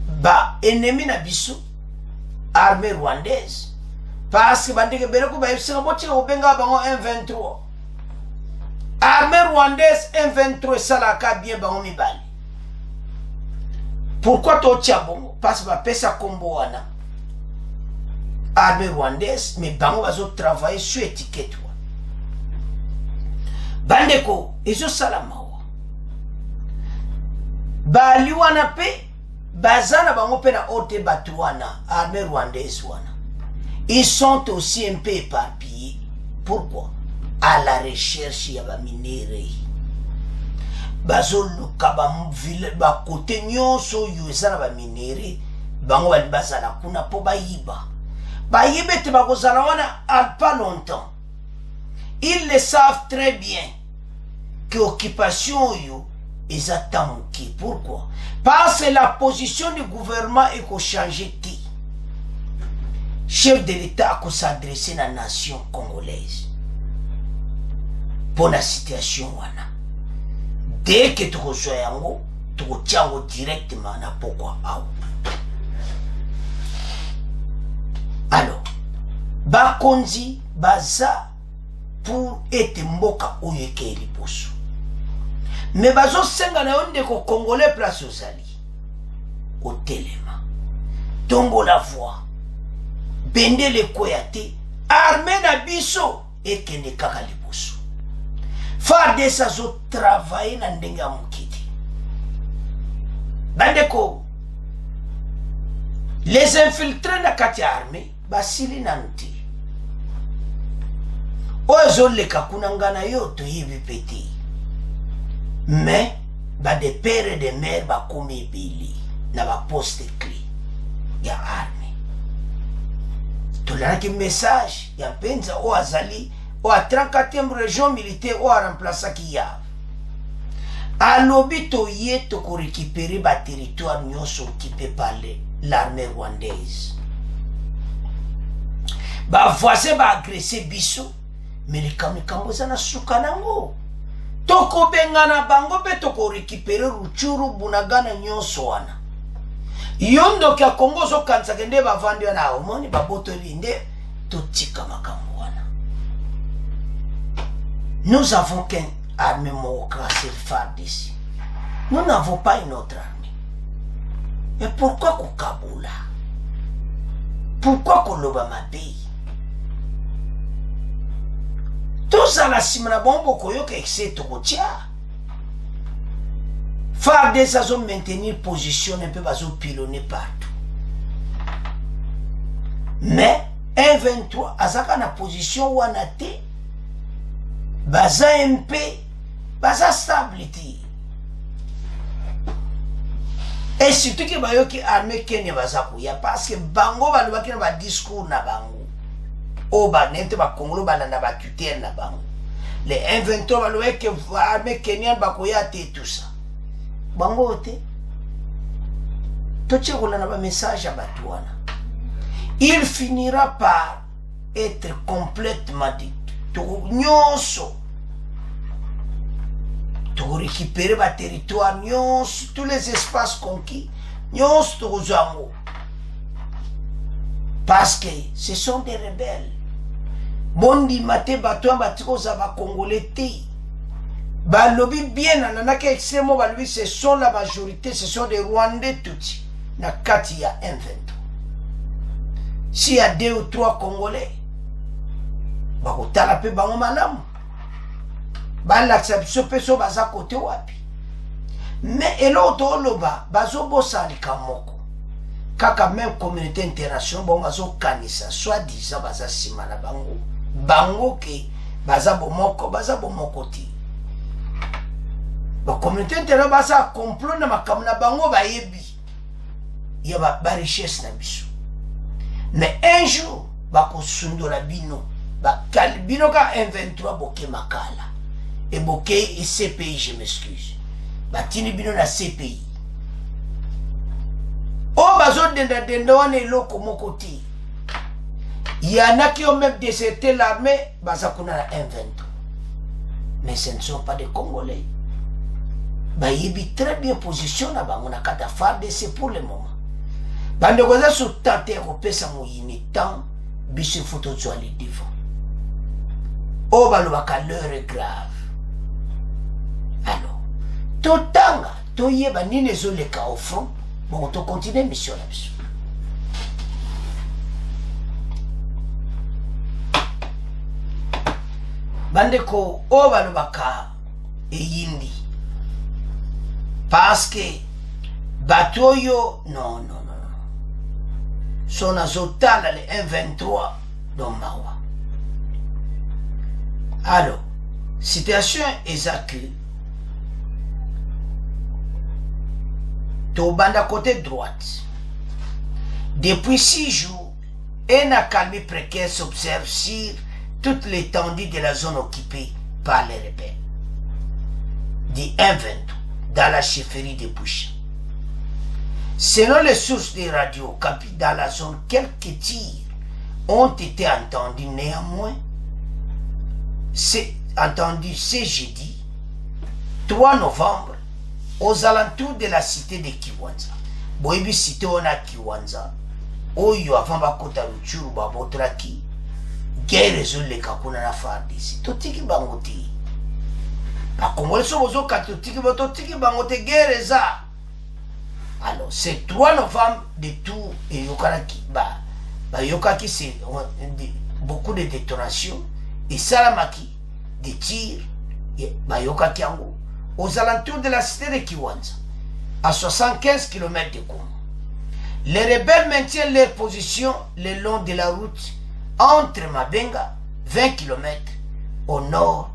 Ba ennemi na biso armée rwandaise parce que bandeke bereko ba yebisa botika obenga bango M23 armée rwandaise M23 salaka bien bango mibali. Pourquoi totia bongo? Parce que ba pesa kombo wana armée rwandaise mais bango bazo travailler sur étiquette. Bandeko, ezo salamawa. Bali wana pe, bazana bango pe na ote batuana, armée rwandaise wana. Ils sont aussi un peu éparpillés. Pourquoi? À la recherche ya ba minéraux. Bazo luka ba kote nyonso yu ezana ba minéraux, bango bali bazala kuna po bayiba. Bayibe te bakozala wana à pas longtemps. Ils le savent très bien que l'occupation est attendue. Pourquoi? Parce que la position du gouvernement est changée. Chef de l'État a s'adresser à la nation congolaise pour la situation. Dès que tu reçois yango, tu retiens directement na pourquoi. Alors, bakonzi baza pour être mboka oyeke liboso. Mais bazo senga na onde ko congolais place ozali. Au telema. Tombo la voix. Bende le koyate. Armée na biso et kende kaka liboso. FARDC zo travailler na ndenge ya mokiti. Bandeko. Les infiltrés na kati armée basili na nti. Ozo le kakunangana yo to yibi peti. Mais ba de père et de mère ba komi bili na ba poste clé ya armée. To la ki message ya penza o azali ou à 34e région militaire ou à remplacer qui y a. À l'obito yé to ko récupérer ba territoire nyonso occupé par l'armée rwandaise. Ba voisin ba agressé biso, mais les kamikambo zana sukanango. Toko bengana bango pe toko récupérer Ruchuru Bunagana nyonso wana. Yondo kia Kongo zo kansa kende ba vandi wana omoni ba boto linde to tika makambo wana. Nous avons qu'une armée mokase FARDC. Nous n'avons pas une autre armée. Et pourquoi ko Kabula? Pourquoi ko Lobama pays? Tout ça la simana bombo koyo ke excès tokotia. FARDC a maintenir position un peu bazo pilonner partout. Mais M23 azaka na position wana te. Baza MP, baza stabilité. Et surtout que bayo ki armée Kenya baza kuya parce que bango balobaki na ba discours na bango. O ba nente ba Congolo ba na ba tutelle na bango. Les M23 balobaki que armée Kenya ba kuya te tout ça. Bango te. Toche kola na ba message à Batouana. Il finira par être complètement dit. Nyonso. Pour récupérer le territoire, tous les espaces conquis, parce que ce sont des rebelles. Bondi mate batouan batiko zaba congolais te. Balobi bien nanaka extrêmement balobi ce sont la majorité, ce sont des Rwandais tout. Na kati ya M23. S'il y a 2 ou 3 Congolais, bakotala pe bango malamu. Balaksa peso baza kote wapi. Mais eloto loba bazo bosali kamoko. Kaka même communauté internationale bon bazo kanisa soit disant baza simana bango. Bango ke baza bomoko ti. Ba communauté internationale baza complot na makamna bango ba yebi. Ya ba richesse na biso. Mais un jour bako sundola bino ba kalbino ka M23 boke makala. Et Bokeh et CPI, je m'excuse. Batini bino na CPI. Oh, bazon dendawane loko mokoti. Il y en a qui ont même déserté l'armée, bazakuna na M23. Mais ce ne sont pas des Congolais. Bah, il est très bien positionné là-bas. On a qu'à FARDC pour le moment. Bah, nous avons sous tente européenne, ça m'a dit tant, biche photo sur les devant. Oh, bah, l'heure est grave. Alors, totanga, toyeba nini ezoleka au front, bon, to continue mission la biso. Bandeko, o balobaka eyindi. Parce que batoyo, non. Son azotala le M23 dans Mawa. Alors, situation exacte. Tobanda côté droite. Depuis 6 jours, un accalmie précaire s'observe sur toute l'étendue de la zone occupée par les rebelles. Du M23, dans la chefferie de Boucha. Selon les sources des radios capées dans la zone, quelques tirs ont été entendus néanmoins. C'est entendu ce jeudi, 3 novembre, aux alentours de la cité de Kiwanja. Boibi cité on a Kiwanja. Oyo avant bakota Ruchuru babotraki. Guerre résout les kakuna na FARDC. Totiki bangoti. Ba Congolais so bozo katotiki bototiki bangote guerre za. Alors c'est 3 novembre de tout et yokaraki ba yokaki c'est beaucoup de détonations et salamaki des tirs et ba yokaki ango. Aux alentours de la cité de Kiwanja, à 75 km de Goma. Les rebelles maintiennent leur position le long de la route entre Mabenga, 20 km au nord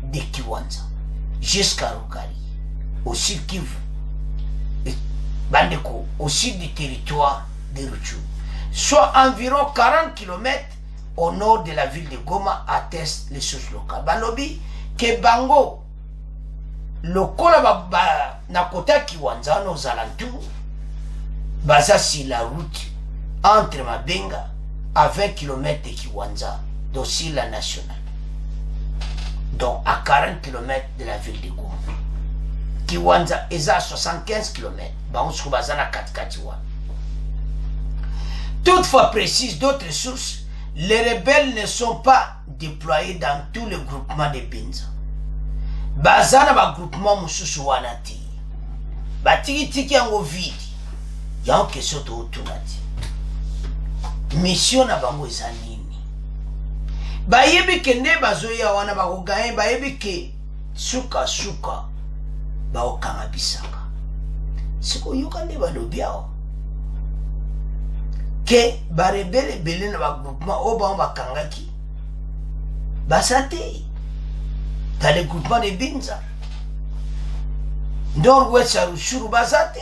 de Kiwanja, jusqu'à Rukari, au sud Kivu, Bandeko, au sud du territoire de Rutshuru, soit environ 40 km au nord de la ville de Goma attestent les sources locales. Balobi que bango lokola na kota Kiwanja aux alentours baza sur la route entre Mabenga à 20 km de Kiwanja sur la nationale, donc à 40 km de la ville de Goma. Kiwanja est à 75 km, bango sou baza na katikati wana. Toutefois, précise d'autres sources, les rebelles ne sont pas déployés dans tous les groupements de Binza. Bazana ba groupement mususu wanati. Batiki yango vidi. Yango keso to tunati. Mission na bango eza nini? Bayebi ke nde bazoya wana bakogaye, bayebi ke suka baokanga bisaka. Siko yoka nde balobi awo. Que barebele belé na ba groupement o ba bakangaki basate dans le groupement de Binza nord-ouest ya Ruchuru basate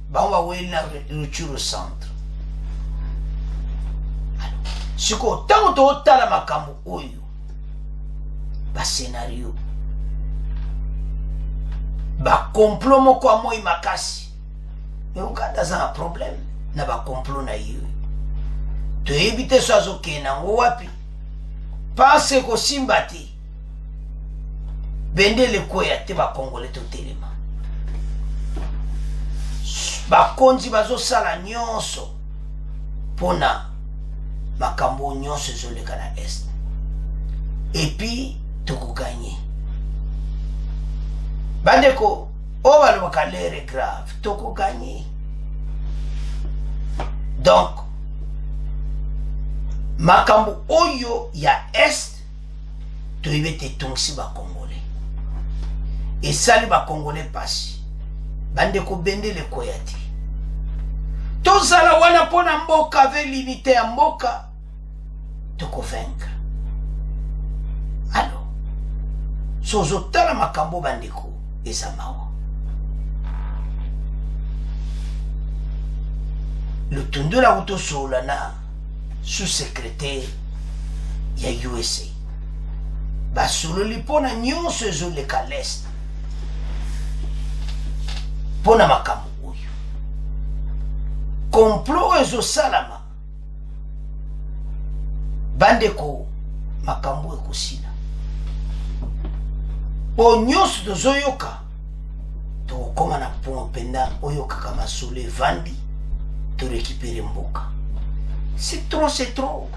ba weli na Ruchuru centre. Siko tango to tala makambo oyo ba scénario ba complot moko amoi makasi yokata za problème na ba complot na yo. To éviter ça zokena wapi parce que simbati bende le koya te ba congolais to telema ba konzi bazo sala nyonso pona makambo nyonso zoleka na est et puis toko gagner bandeko o balo bakalere grave toko gagner. Donc makambo oyo ya est toyebe te tongsi ba congolais et sali ba congolais pasi bande ko bende le koyati to sala wana pona mboka avec l'unité ya mboka to convaincre. Alors sozo tala makambo bandeko ezamawa le tundu la auto solana sous-secrétaire ya USA basololi pona nyonso ezoleka leste pona makambo oyo complot ezosalama bandeko makambo ekosila o nyonso tozoyoka tokokoma na mpongo mpenda oyokaka masolo evandi torekipere mboka. C'est trop.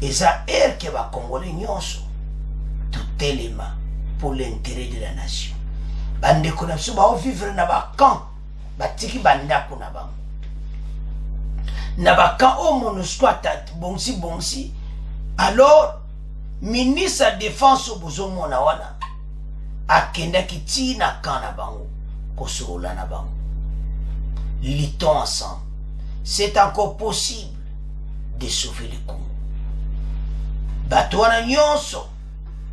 Et ça air que va congolais nyonso tout élément pour l'intérêt de la nation. Bande konapso ba vivre na ba camp batiki banda kuna bango. Na ba camp o monusco atat bonsi. Alors ministre de défense obozo mona wana akenda kiti na camp na bango kosola na bango. Luttons ensemble. C'est encore possible de sauver le Congo. Bato wana nyonso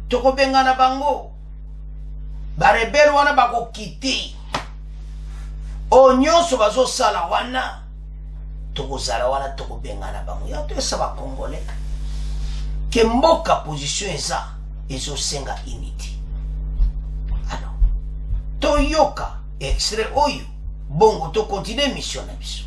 toko benga na bango barebel wana bako kiti o nyonso bazo sala wana toko zala wana toko benga na bango ya to esa ba congolais ke mboka position eza ezo senga unity. Alors to yoka extrait oyo bongo to continuer mission na biso.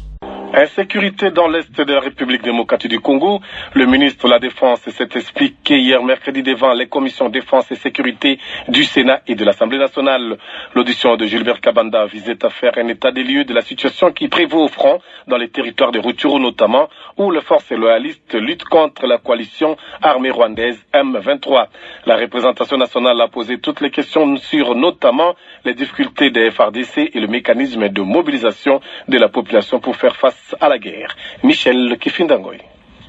Insécurité dans l'Est de la République démocratique du Congo. Le ministre de la Défense s'est expliqué hier mercredi devant les commissions défense et sécurité du Sénat et de l'Assemblée nationale. L'audition de Gilbert Kabanda visait à faire un état des lieux de la situation qui prévaut au front dans les territoires de Rutshuru notamment, où les forces loyalistes luttent contre la coalition armée rwandaise M23. La représentation nationale a posé toutes les questions sur notamment les difficultés des FARDC et le mécanisme de mobilisation de la population pour faire face à la guerre. Michel Kifindangoy.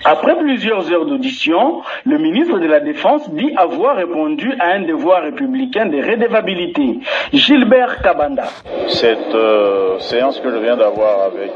Après plusieurs heures d'audition, le ministre de la Défense dit avoir répondu à un devoir républicain de redevabilité. Gilbert Kabanda. Cette séance que je viens d'avoir avec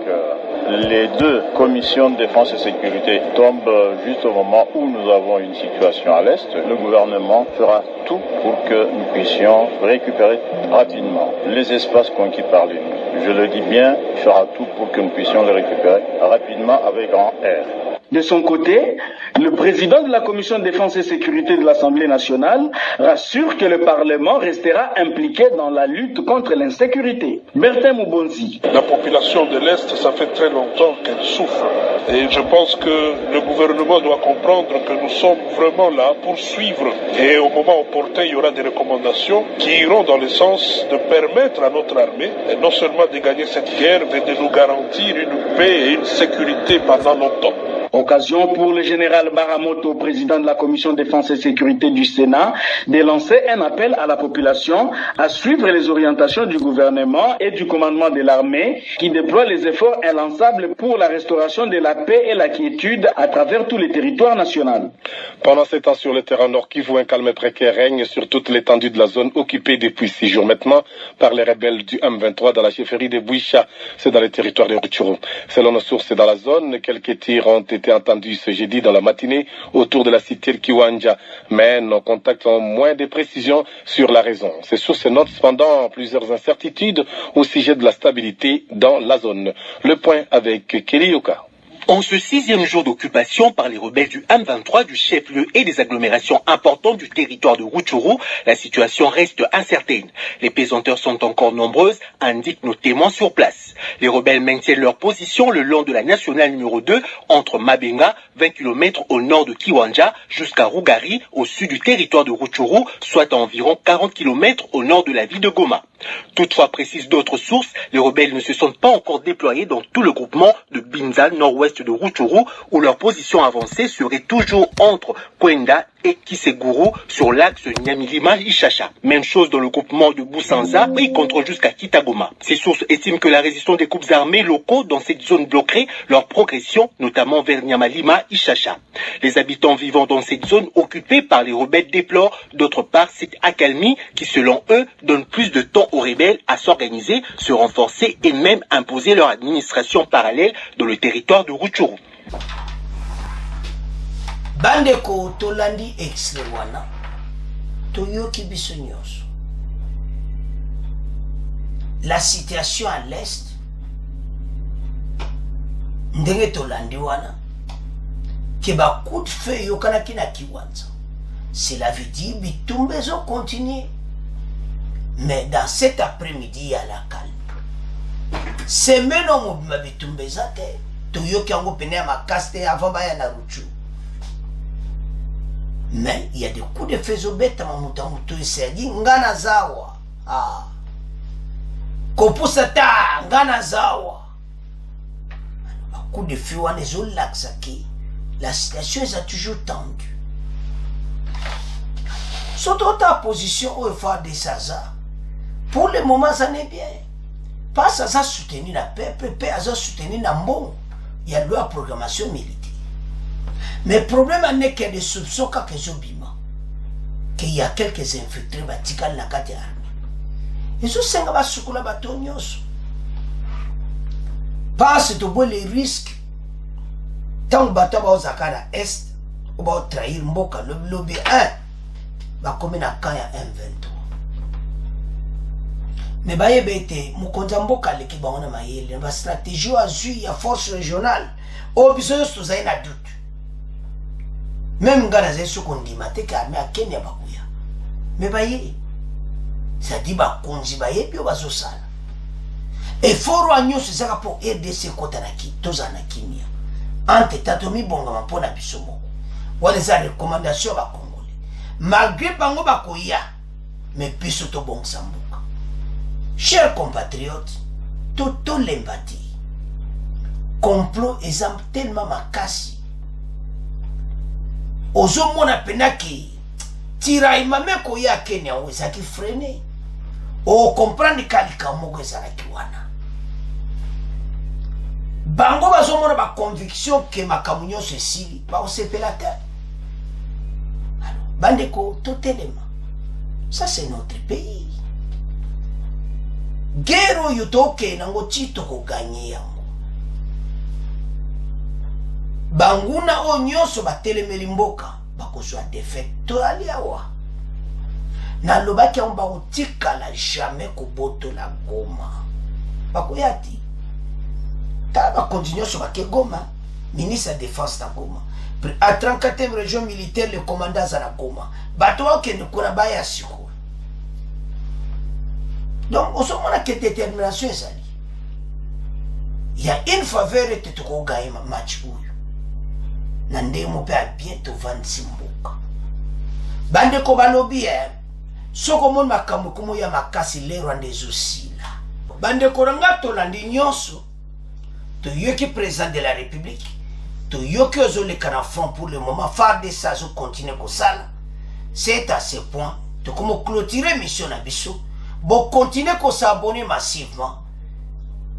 les deux commissions de défense et sécurité tombe juste au moment où nous avons une situation à l'Est. Le gouvernement fera tout pour que nous puissions récupérer rapidement les espaces conquis par l'ennemi. Je le dis bien, il fera tout pour que nous puissions les récupérer rapidement avec grand R. De son côté, le président de la Commission de défense et sécurité de l'Assemblée nationale rassure que le Parlement restera impliqué dans la lutte contre l'insécurité. Bertin Moubonzi. La population de l'Est, ça fait très longtemps qu'elle souffre. Et je pense que le gouvernement doit comprendre que nous sommes vraiment là pour suivre. Et au moment opportun, il y aura des recommandations qui iront dans le sens de permettre à notre armée, non seulement de gagner cette guerre, mais de nous garantir une paix et une sécurité pendant longtemps. Occasion pour le général Baramoto, président de la Commission défense et sécurité du Sénat, de lancer un appel à la population à suivre les orientations du gouvernement et du commandement de l'armée qui déploie les efforts inlançables pour la restauration de la paix et la quiétude à travers tous les territoires nationaux. Pendant ces temps sur le terrain Nord Kivu, un calme précaire règne sur toute l'étendue de la zone occupée depuis 6 jours maintenant par les rebelles du M23 dans la chefferie de Bouicha, c'est dans le territoire de Rutshuru. Selon nos sources dans la zone, quelques tirs ont été entendus ce jeudi dans la matinée autour de la cité de Kiwanja, mais nos contacts ont moins de précisions sur la raison. Ces sources notent cependant plusieurs incertitudes au sujet de la stabilité dans la zone. Le point avec Kelly Yoka. En ce 6e jour d'occupation par les rebelles du M23 du chef-lieu et des agglomérations importantes du territoire de Rutshuru, la situation reste incertaine. Les pesanteurs sont encore nombreuses, indiquent nos témoins sur place. Les rebelles maintiennent leur position le long de la nationale numéro 2 entre Mabenga, 20 km au nord de Kiwanja, jusqu'à Rugari, au sud du territoire de Rutshuru, soit à environ 40 km au nord de la ville de Goma. Toutefois, précisent d'autres sources, les rebelles ne se sont pas encore déployés dans tout le groupement de Binza, nord-ouest de Rutshuru, où leur position avancée serait toujours entre Kwenda et Kiseguru sur l'axe Nyamilima-Ishasha. Même chose dans le groupement de Boussanza, ils contrôlent jusqu'à Kitagoma. Ces sources estiment que la résistance des groupes armés locaux dans cette zone bloquerait leur progression, notamment vers Nyamalima-Ishasha. Les habitants vivant dans cette zone occupée par les rebelles déplorent d'autre part cette accalmie qui, selon eux, donne plus de temps aux rebelles à s'organiser, se renforcer et même imposer leur administration parallèle dans le territoire de Rutshuru. Bandeko tolandi extrait wana toyoki biso nyonso. La situation à l'est ndenge tolandi wana ke ba coup de feu yokanaki na Kiwanja. Cela veut dire bitumba ezo continuer. Mais dans cet après-midi, il y a la calme. Semaine où mobima bitumba ezate toyoki yango pene ya makaste avant baya na Rutshuru. Mais il y a des coups de feu zobeta mamuta muto esedi ngana zawa. Ah. Kopusa ta ngana zawa. Un coup de feu wana ezolaksaki. La situation est toujours tendue. Surtout ta position au phare de Saza. Pour le moment, ça n'est bien. Pas Saza soutenir la peuple, pas Saza soutenir la mbon. Il y a la programmation militaire. Mais le problème n'est qu'il y a des soupçons qu'il y a quelques infiltrés qui ont la carte armée. Et ce sont les gens parce que les risques, tant que tu vas à l'est, tu vas trahir le lobby 1, va comme na kaya M23. Mais ba yebete mukonza mboka leki ba ona mayele ba stratégie azu ya force régionale o biso to za ina doute. Même ngana za so kondima te ka me akenya bakuya. Mais ba ye ça dit ba konzi ba yebi ba zo sala. Et foro anyo se saka pour RDC kota na ki toza na kimia. Ante tatomi bonga mapona biso moko. Wale za recommandation ba malgré bango bakoya mais biso to bon sambuka. Chers compatriotes, tout l'empathie. Complot exemple tellement makasi. Ozo mona penaki tira imame koya Kenya wezaki freiner. O comprendre kalika moko ezalaki wana. Bango bazo mona ba conviction que makamunyo ceci ba osepelata. Bandeko, tout élément. Ça, c'est notre pays. Guerre yutoke nango chito ko gagner yango. Banguna o nyonso batelemeli mboka bakozwa défaite to aliawa. Na lobaki on ba otika la jamais ko boto la Goma. Bakoyati. Ta ba continuer sur ba Goma. ministre de défense na Goma. À 34e région militaire, le commandant à la Goma. Bateau qui ne connaît pas à Siko. Donc, on se demande que détermination est allée. Il y a une faveur et tu as gagné un match. Nande mo pe bientôt 26 mboka. Bande ko balobi soko mon makambo kumo ya makasi lero ande osila. Bande ko ranga to landi nyonso. To yoki président de la République. To yoki ozole kana front pour le moment phare de ça zo continuer ko sala. C'est à ce point to como clôturer mission na biso. Bon continuer ko s'abonner massivement.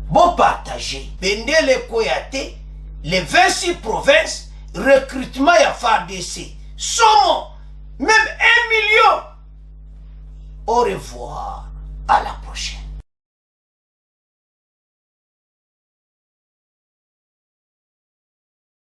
Bon partager. Bendele koyate les 26 provinces. Recrutement à FARDC. Somme, même 1 million. Au revoir. À la